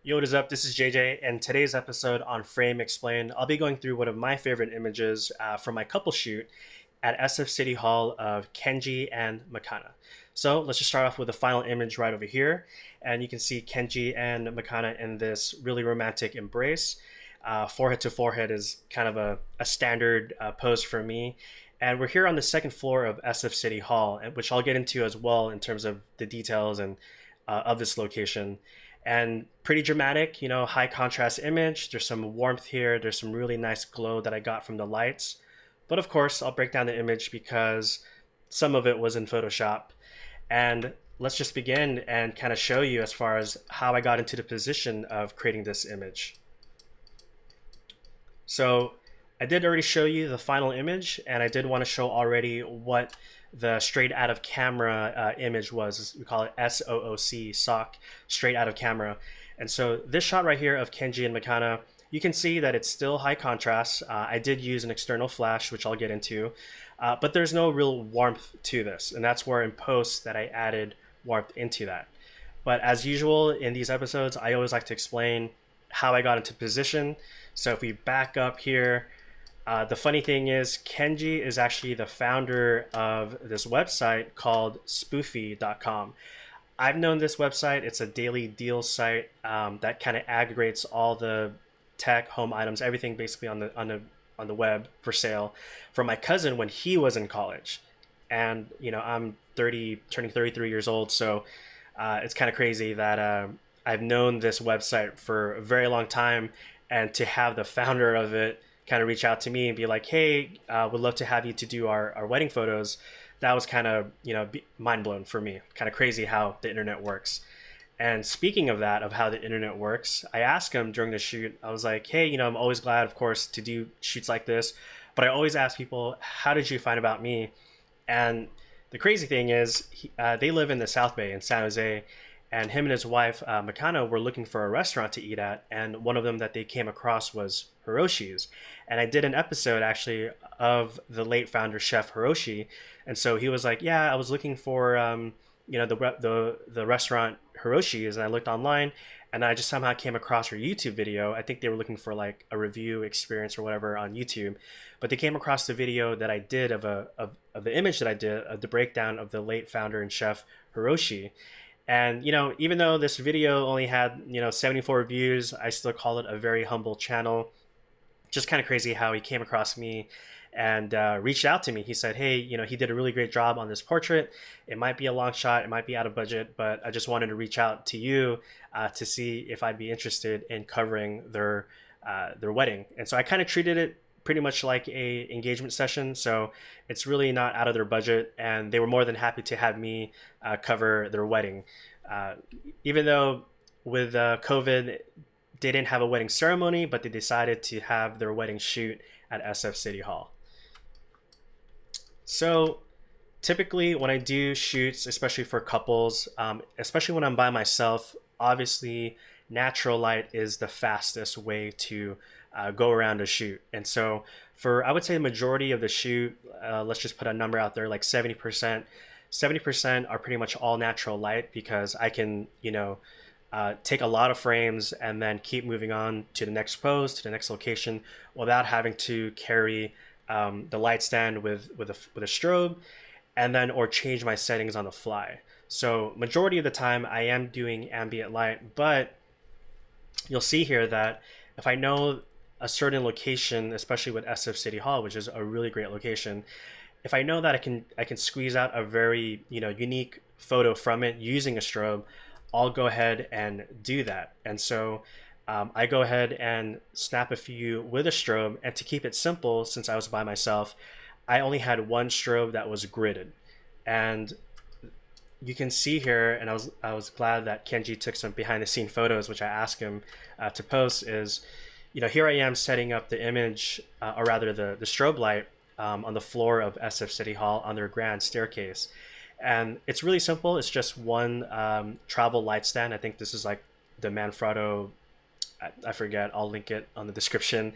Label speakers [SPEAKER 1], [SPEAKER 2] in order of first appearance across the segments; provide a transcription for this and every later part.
[SPEAKER 1] Yo, what is up? This is JJ, and today's episode on Frame Explained, I'll be going through one of my favorite images from my couple shoot at SF City Hall of Kenji and Makana. So let's just start off with the final image right over here, and you can see Kenji and Makana in this really romantic embrace. Forehead to forehead is kind of a standard pose for me. And we're here on the second floor of SF City Hall, which I'll get into as well in terms of the details and of this location. And pretty dramatic, high contrast image. There's some warmth here. There's some really nice glow that I got from the lights. But of course, I'll break down the image because some of it was in Photoshop. And let's just begin and kind of show you as far as how I got into the position of creating this image. So I did already show you the final image, and I did want to show already what the straight out of camera image was. We call it SOOC, SOC, straight out of camera. And so this shot right here of Kenji and Makana, you can see that it's still high contrast. I did use an external flash, which I'll get into, but there's no real warmth to this. And that's where in post that I added warmth into that. But as usual in these episodes, I always like to explain how I got into position. So if we back up here, the funny thing is Kenji is actually the founder of this website called spoofy.com. I've known this website. It's a daily deals site that kind of aggregates all the tech, home items, everything basically on the web for sale from my cousin when he was in college. And I'm 30, turning 33 years old, so it's kind of crazy that I've known this website for a very long time, and to have the founder of it kind of reach out to me and be like, hey, would love to have you to do our wedding photos. That was kind of, mind blown for me. Kind of crazy how the internet works. And speaking of that, of how the internet works, I asked him during the shoot, I was like, hey, I'm always glad, of course, to do shoots like this. But I always ask people, how did you find about me? And the crazy thing is, they live in the South Bay in San Jose. And him and his wife, Makana, were looking for a restaurant to eat at. And one of them that they came across was Hiroshi's. And I did an episode actually of the late founder, Chef Hiroshi. And so he was like, yeah, I was looking for, the restaurant Hiroshi's. And I looked online and I just somehow came across her YouTube video. I think they were looking for like a review experience or whatever on YouTube. But they came across the video that I did of the image that I did, of the breakdown of the late founder and chef Hiroshi. And, even though this video only had, 74 views, I still call it a very humble channel. Just kind of crazy how he came across me and reached out to me. He said, hey, he did a really great job on this portrait. It might be a long shot. It might be out of budget, but I just wanted to reach out to you to see if I'd be interested in covering their wedding. And so I kind of treated it pretty much like a engagement session, so it's really not out of their budget, and they were more than happy to have me cover their wedding. Even though with COVID, they didn't have a wedding ceremony, but they decided to have their wedding shoot at SF City Hall. So typically when I do shoots, especially for couples, especially when I'm by myself, obviously natural light is the fastest way to go around a shoot. And so I would say the majority of the shoot, let's just put a number out there, like 70%. 70% are pretty much all natural light because I can, take a lot of frames and then keep moving on to the next pose, to the next location, without having to carry the light stand with a strobe, and then or change my settings on the fly. So majority of the time I am doing ambient light, but you'll see here that if I know a certain location, especially with SF City Hall, which is a really great location, if I know that I can squeeze out a very unique photo from it using a strobe, I'll go ahead and do that. And so I go ahead and snap a few with a strobe, and to keep it simple, since I was by myself, I only had one strobe that was gridded. And you can see here, and I was glad that Kenji took some behind the scene photos, which I asked him to post, is here I am setting up the image, or rather the strobe light on the floor of SF City Hall on their grand staircase. And it's really simple. It's just one travel light stand. I think this is like the Manfrotto, I forget, I'll link it on the description.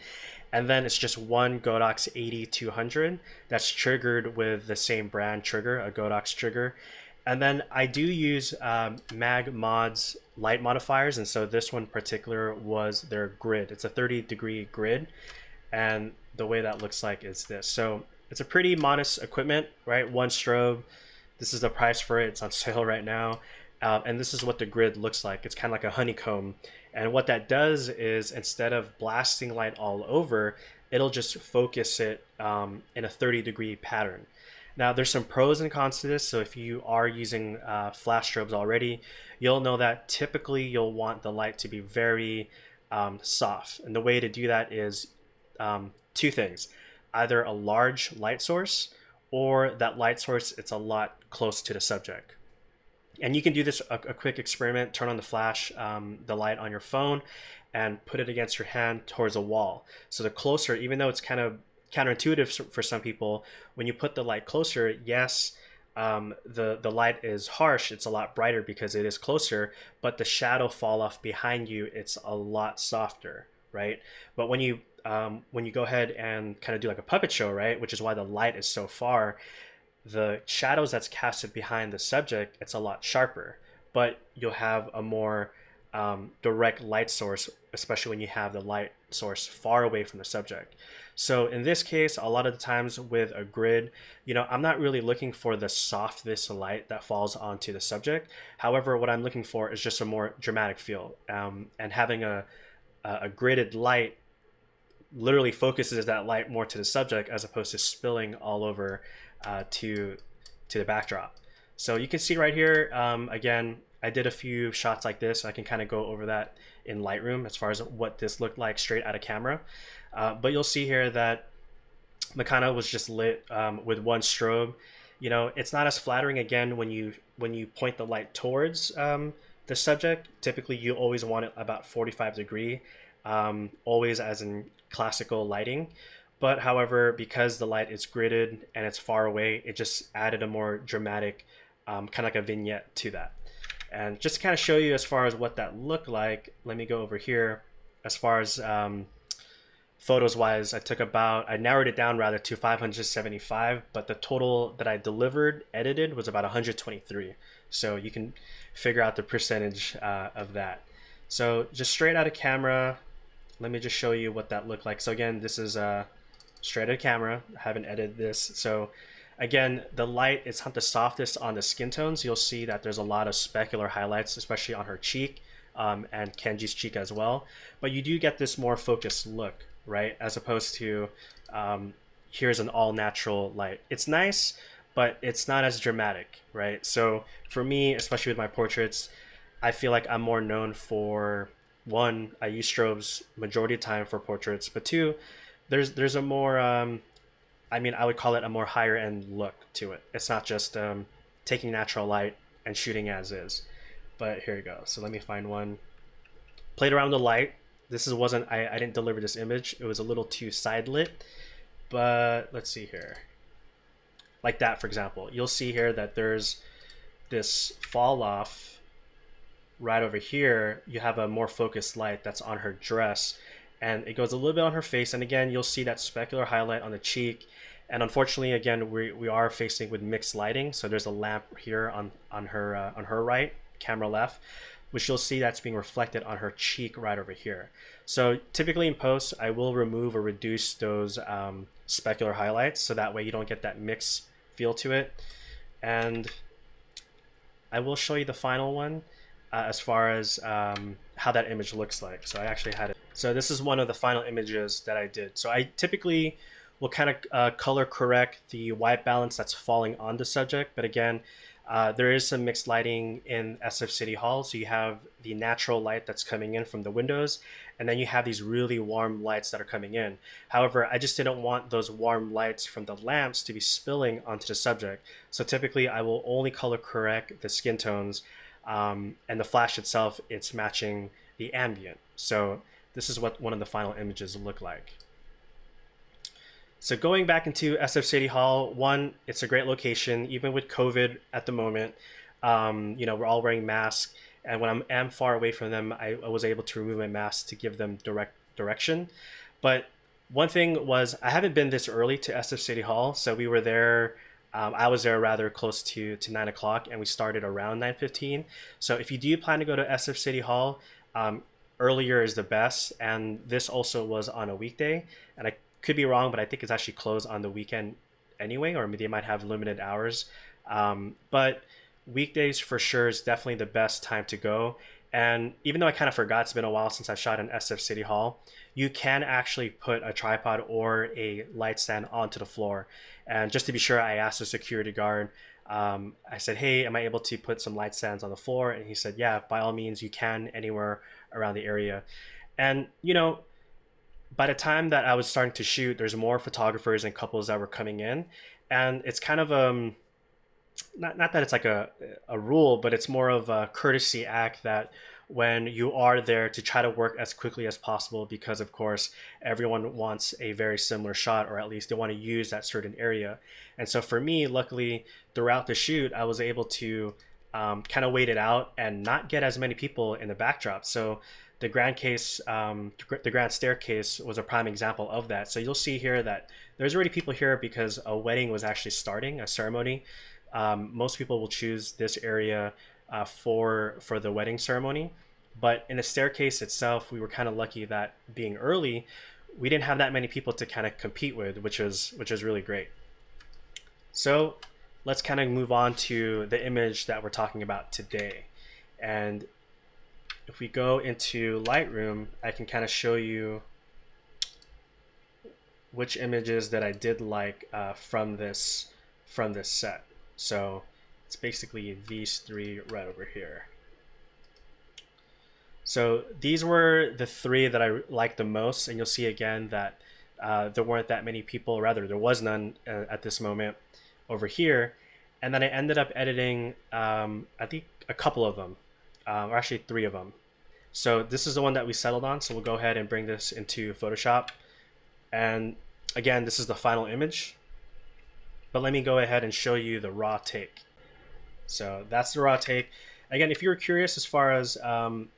[SPEAKER 1] And then it's just one Godox 80-200 that's triggered with the same brand trigger, a Godox trigger. And then I do use Mag Mod's light modifiers, and so this one in particular was their grid. It's a 30-degree grid, and the way that looks like is this. So it's a pretty modest equipment, right? One strobe. This is the price for it. It's on sale right now. And this is what the grid looks like. It's kind of like a honeycomb. And what that does is instead of blasting light all over, it'll just focus it in a 30-degree pattern. Now, there's some pros and cons to this. So if you are using flash strobes already, you'll know that typically you'll want the light to be very soft. And the way to do that is two things: either a large light source, or that light source, it's a lot close to the subject. And you can do this, a quick experiment: turn on the flash, the light on your phone, and put it against your hand towards a wall. So the closer, even though it's kind of counterintuitive for some people, when you put the light closer, yes, the light is harsh, it's a lot brighter because it is closer, but the shadow fall off behind you, it's a lot softer, right? But when you go ahead and kind of do like a puppet show, right, which is why the light is so far, the shadows that's casted behind the subject, it's a lot sharper, but you'll have a more direct light source, especially when you have the light source far away from the subject. So in this case, a lot of the times with a grid, I'm not really looking for the softest light that falls onto the subject. However, what I'm looking for is just a more dramatic feel, and having a gridded light literally focuses that light more to the subject as opposed to spilling all over to the backdrop. So you can see right here, again, I did a few shots like this. I can kind of go over that in Lightroom as far as what this looked like straight out of camera. But you'll see here that Makana was just lit with one strobe. It's not as flattering, again, when you point the light towards the subject. Typically, you always want it about 45 degree, always as in classical lighting. But however, because the light is gridded and it's far away, it just added a more dramatic, kind of like a vignette to that. And just to kind of show you as far as what that looked like, let me go over here. As far as photos wise, I narrowed it down rather to 575, but the total that I delivered, edited, was about 123. So you can figure out the percentage of that. So just straight out of camera, let me just show you what that looked like. So again, this is straight out of camera. I haven't edited this. So again, the light is not the softest on the skin tones. You'll see that there's a lot of specular highlights, especially on her cheek, and Kenji's cheek as well. But you do get this more focused look, right? As opposed to here's an all natural light. It's nice, but it's not as dramatic, right? So for me, especially with my portraits, I feel like I'm more known for, one, I use strobes majority of the time for portraits, but two, there's a more I would call it a more higher end look to it. It's not just taking natural light and shooting as is. But here you go. So let me find one. Played around with the light. I didn't deliver this image. It was a little too side lit. But let's see here. Like that, for example. You'll see here that there's this fall off right over here. You have a more focused light that's on her dress, and it goes a little bit on her face. And again, you'll see that specular highlight on the cheek. And unfortunately, again, we are facing with mixed lighting. So there's a lamp here on her right, camera left, which you'll see that's being reflected on her cheek right over here. So typically in post, I will remove or reduce those specular highlights, so that way you don't get that mixed feel to it. And I will show you the final one as far as how that image looks like. So I actually had it. So this is one of the final images that I did. So I typically will kind of color correct the white balance that's falling on the subject. But again, there is some mixed lighting in SF City Hall. So you have the natural light that's coming in from the windows, and then you have these really warm lights that are coming in. However, I just didn't want those warm lights from the lamps to be spilling onto the subject. So typically I will only color correct the skin tones, and the flash itself, it's matching the ambient. So this is what one of the final images look like. So going back into SF City Hall, one, it's a great location, even with COVID at the moment. We're all wearing masks, and when I'm far away from them, I was able to remove my mask to give them direct direction. But one thing was, I haven't been this early to SF City Hall, so we were there I was there rather close to 9 o'clock, and we started around 9:15. So if you do plan to go to SF City Hall, um, earlier is the best. And this also was on a weekday, and I could be wrong, but I think it's actually closed on the weekend anyway, or maybe they might have limited hours. But weekdays for sure is definitely the best time to go. And even though I kind of forgot, it's been a while since I shot in SF City Hall, you can actually put a tripod or a light stand onto the floor. And just to be sure, I asked the security guard, I said, hey, am I able to put some light stands on the floor? And he said, yeah, by all means, you can anywhere around the area. And, by the time that I was starting to shoot, there's more photographers and couples that were coming in. And it's kind of not that it's like a rule, but it's more of a courtesy act that when you are there to try to work as quickly as possible, because of course everyone wants a very similar shot, or at least they want to use that certain area. And so for me, luckily throughout the shoot, I was able to kind of wait it out and not get as many people in the backdrop. So the grand staircase was a prime example of that. So you'll see here that there's already people here because a wedding was actually starting, a ceremony. Most people will choose this area for the wedding ceremony, but in the staircase itself, we were kind of lucky that being early, we didn't have that many people to kind of compete with, which is really great. So let's kind of move on to the image that we're talking about today. And if we go into Lightroom, I can kind of show you which images that I did like from this set. So it's basically these three right over here. So these were the three that I liked the most, and you'll see again that there weren't that many people, rather there was none at this moment over here. And then I ended up editing, I think a couple of them, or actually three of them. So this is the one that we settled on. So we'll go ahead and bring this into Photoshop. And again, this is the final image. But let me go ahead and show you the raw take. So that's the raw take. Again, if you were curious as far as, some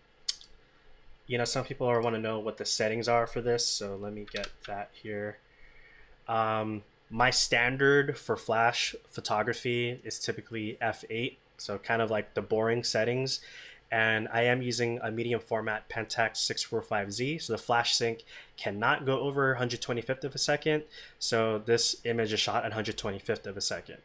[SPEAKER 1] people want to know what the settings are for this. So let me get that here. My standard for flash photography is typically f8. So kind of like the boring settings. And I am using a medium format Pentax 645Z. So the flash sync cannot go over 125th of a second. So this image is shot at 125th of a second.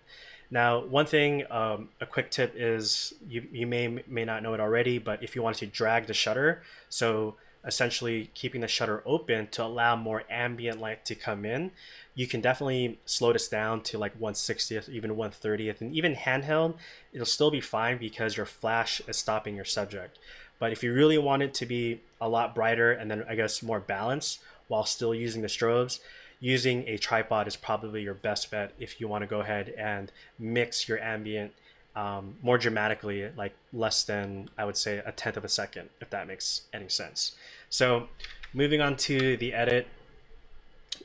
[SPEAKER 1] Now, one thing, a quick tip is you may not know it already, but if you want to drag the shutter, so essentially keeping the shutter open to allow more ambient light to come in, you can definitely slow this down to like 1/60th, even 1/30th, and even handheld, it'll still be fine because your flash is stopping your subject. But if you really want it to be a lot brighter and then I guess more balanced while still using the strobes, using a tripod is probably your best bet if you want to go ahead and mix your ambient more dramatically, like less than, I would say, 1/10 of a second, if that makes any sense. So moving on to the edit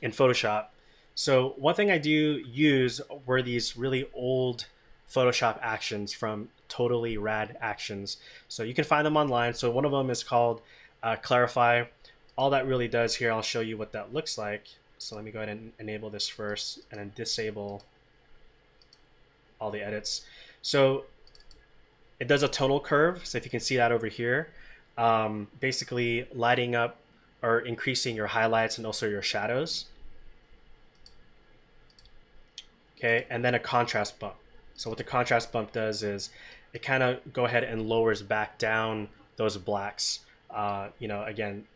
[SPEAKER 1] in Photoshop. So one thing I do use were these really old Photoshop actions from Totally Rad Actions. So you can find them online. So one of them is called Clarify. All that really does here, I'll show you what that looks like. So let me go ahead and enable this first and then disable all the edits. So it does a tonal curve. So if you can see that over here, basically lighting up or increasing your highlights and also your shadows. Okay, and then a contrast bump. So what the contrast bump does is it kind of go ahead and lowers back down those blacks. Again,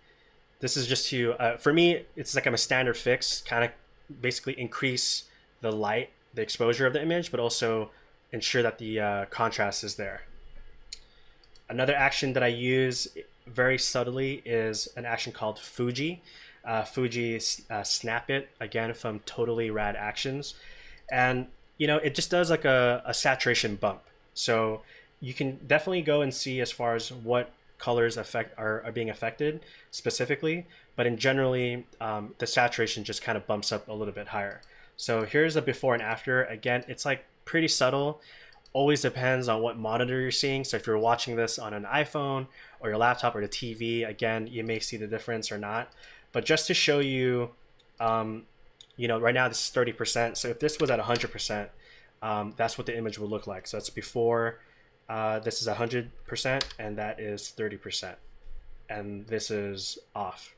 [SPEAKER 1] this is just to, for me, it's like I'm a standard fix, kind of basically increase the light, the exposure of the image, but also ensure that the contrast is there. Another action that I use very subtly is an action called Fuji. Fuji Snap It, again, from Totally Rad Actions. And, it just does like a saturation bump. So you can definitely go and see as far as what colors are being affected specifically, but in generally the saturation just kind of bumps up a little bit higher. So here's a before and after. Again, it's like pretty subtle, always depends on what monitor you're seeing. So if you're watching this on an iPhone or your laptop or the TV, again, you may see the difference or not. But just to show you, right now this is 30%. So if this was at 100%, that's what the image would look like. So it's before, this is 100% and that is 30%. And this is off.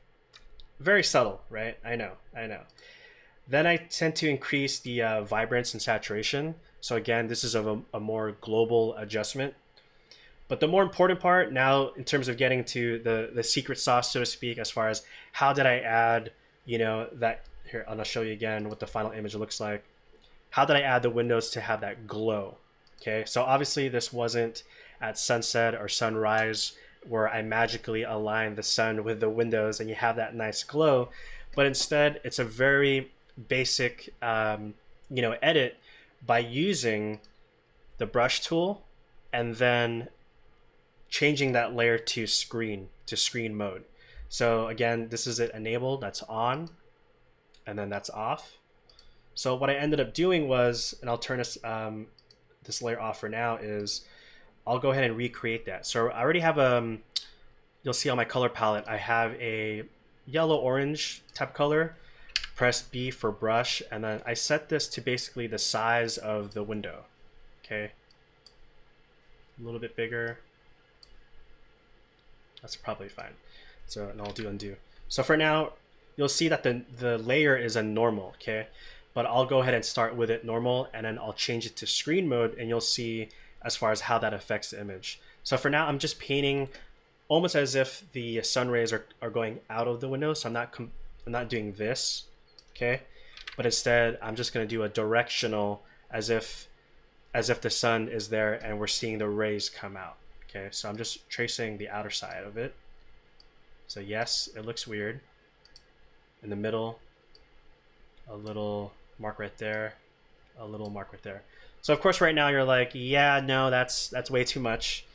[SPEAKER 1] Very subtle, right? I know. Then I tend to increase the vibrance and saturation. So again, this is a more global adjustment. But the more important part now, in terms of getting to the secret sauce, so to speak, as far as how did I add, that here, and I'll show you again what the final image looks like. How did I add the windows to have that glow? Okay, so obviously this wasn't at sunset or sunrise where I magically align the sun with the windows and you have that nice glow, but instead it's a very basic, edit by using the brush tool and then changing that layer to screen mode. So again, this is it enabled, that's on, and then that's off. So what I ended up doing was, and I'll turn this layer off for now, is I'll go ahead and recreate that. So I already have you'll see on my color palette, I have a yellow-orange type color. Press B for brush, and then I set this to basically the size of the window. Okay, a little bit bigger. That's probably fine. So, and I'll do undo. So for now, you'll see that the layer is a normal, okay? But I'll go ahead and start with it normal, and then I'll change it to screen mode, and you'll see as far as how that affects the image. So for now, I'm just painting almost as if the sun rays are going out of the window. So I'm not doing this, okay? But instead, I'm just gonna do a directional as if the sun is there and we're seeing the rays come out. Okay, so I'm just tracing the outer side of it. So yes, it looks weird. In the middle, a little mark right there, a little mark right there. So of course right now you're like, yeah, no, that's way too much.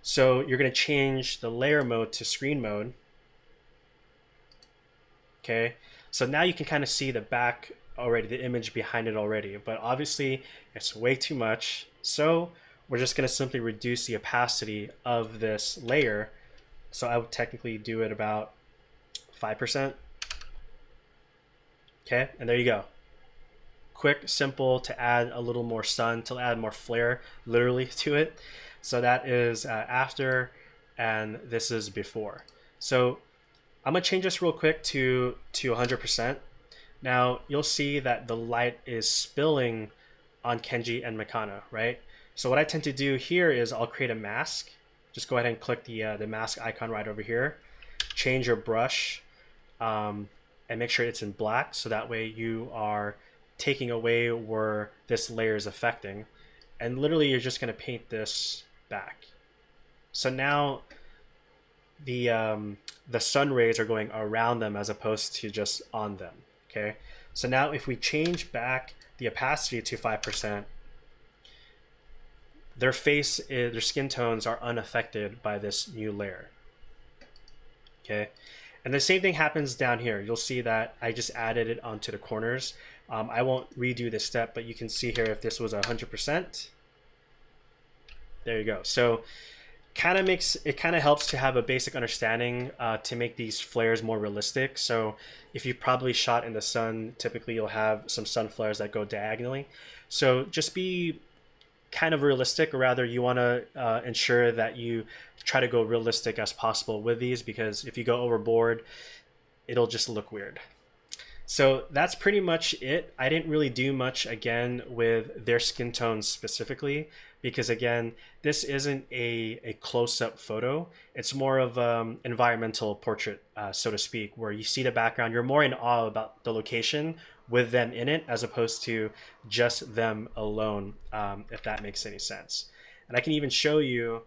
[SPEAKER 1] So you're gonna change the layer mode to screen mode. Okay, so now you can kind of see the back already, the image behind it already, but obviously it's way too much. So we're just going to simply reduce the opacity of this layer. So I would technically do it about 5%. Okay, and there you go. Quick, simple to add a little more sun, to add more flare literally to it. So that is after, and this is before. So I'm going to change this real quick to 100%. Now you'll see that the light is spilling on Kenji and Makana, right? So what I tend to do here is I'll create a mask. Just go ahead and click the mask icon right over here. Change your brush and make sure it's in black, so that way you are taking away where this layer is affecting. And literally you're just going to paint this back. So now the sun rays are going around them as opposed to just on them. Okay. So now if we change back the opacity to 5%, their skin tones are unaffected by this new layer. Okay, and the same thing happens down here. You'll see that I just added it onto the corners. I won't redo this step, but you can see here if this was 100%. There you go. So kind of helps to have a basic understanding to make these flares more realistic. So if you probably shot in the sun, typically you'll have some sun flares that go diagonally. So just be kind of realistic, or rather you want to ensure that you try to go realistic as possible with these, because if you go overboard, it'll just look weird. So that's pretty much it. I didn't really do much again with their skin tones specifically, because again, this isn't a close-up photo. It's more of environmental portrait, so to speak, where you see the background. You're more in awe about the location with them in it, as opposed to just them alone, if that makes any sense. And I can even show you,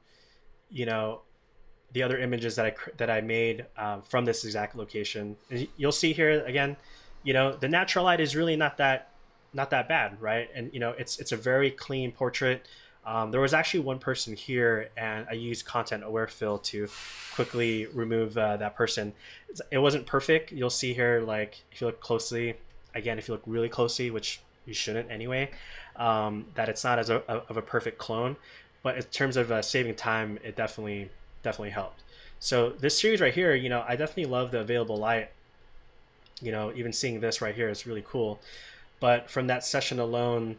[SPEAKER 1] the other images that I made from this exact location. You'll see here again, the natural light is really not that bad, right? And it's a very clean portrait. There was actually one person here, and I used content aware fill to quickly remove that person. It wasn't perfect. You'll see here, like if you look closely, again, if you look really closely, which you shouldn't anyway, that it's not of a perfect clone. But in terms of saving time, it definitely helped. So this series right here, I definitely love the available light. Even seeing this right here is really cool. But from that session alone,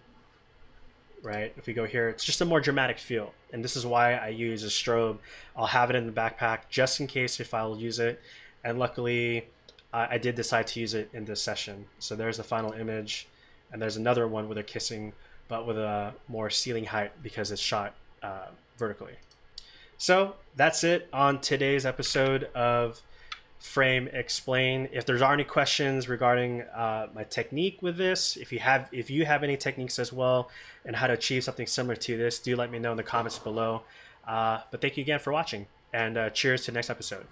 [SPEAKER 1] right? If we go here, it's just a more dramatic feel. And this is why I use a strobe. I'll have it in the backpack just in case if I'll use it. And luckily, I did decide to use it in this session. So there's the final image. And there's another one where they're kissing, but with a more ceiling height because it's shot vertically. So that's it on today's episode of Frame Explain. If there are any questions regarding my technique with this, if you have any techniques as well and how to achieve something similar to this, do let me know in the comments below. But thank you again for watching, and cheers to the next episode.